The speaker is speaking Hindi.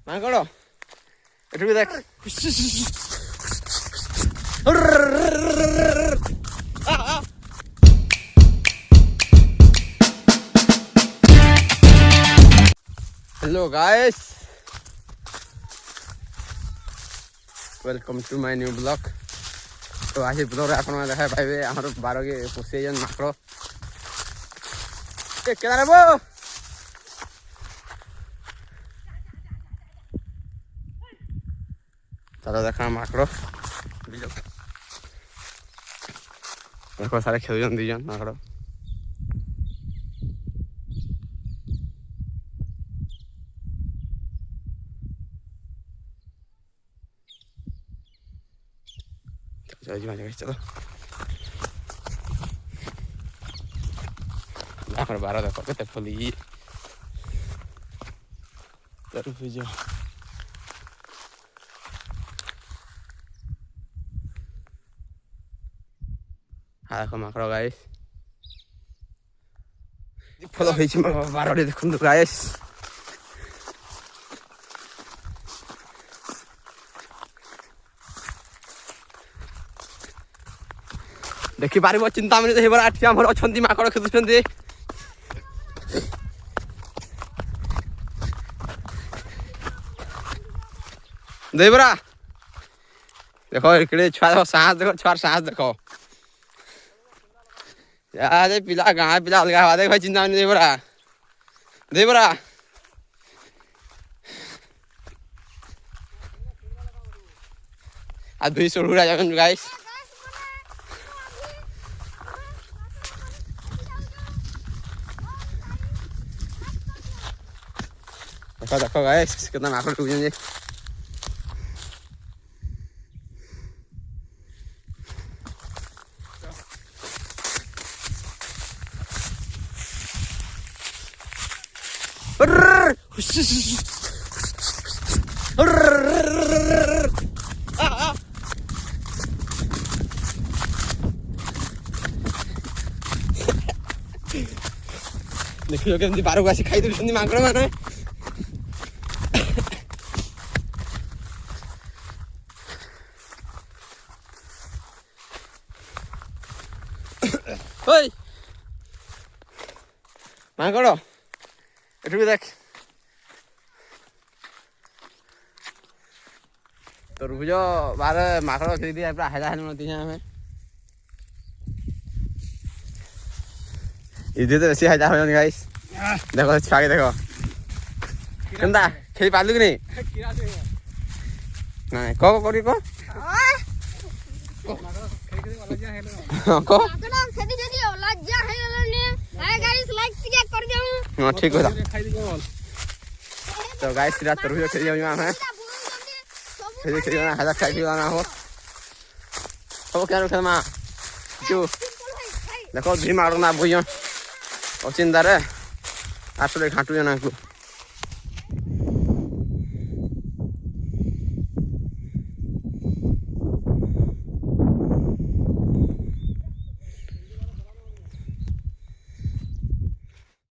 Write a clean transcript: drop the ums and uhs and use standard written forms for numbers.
ମାଙ୍କଡ଼ ଏଠୁ ବି ଦେଖ hello guys welcome to my new blog. तो आज ब्लॉग आप देखा पाइबे आमर 12 के पोषे जन माकड़ केदार बो चलो देखा माकड़ देखो सारे खेल दी जन माकड़ चलो 12 देखो के फुली तरफ जो देखो माकड़ गाइस फल हो 12 देखो गाइस देखी पार चिंता मिली अच्छा माकड़ खेलुंट देवरा देखो इकड़े छुआ साहस देखो छुआर साहस देखो यार पिला गाँव पिला अलग देख चिंता मिली देवरा देवरा आज दुई सोड़ा जा गाइस देखो देखो गाइस कितना माकड़ टूट देखियो केमती बार को आसी खाई दउछन्ती माकड़ माने ओय माकड़ एठू भी देख तरबुज बार माकड़ खेली दिया पूरा हैजा हेलती हैं हमें इधर तो बेसी हैजा हो गाइस देखो छाके देखो केंदा खेली पालु कि नहीं नहीं को करी को को हां ठीक होला तो गाइस रात तरबुज खेली जाऊ हमें खेली खेली ना हैजा खाई ना हो अब क्या रखे मां जो देखो भी मारो ना बुइयो और चिंता रे आसले घाटू जना को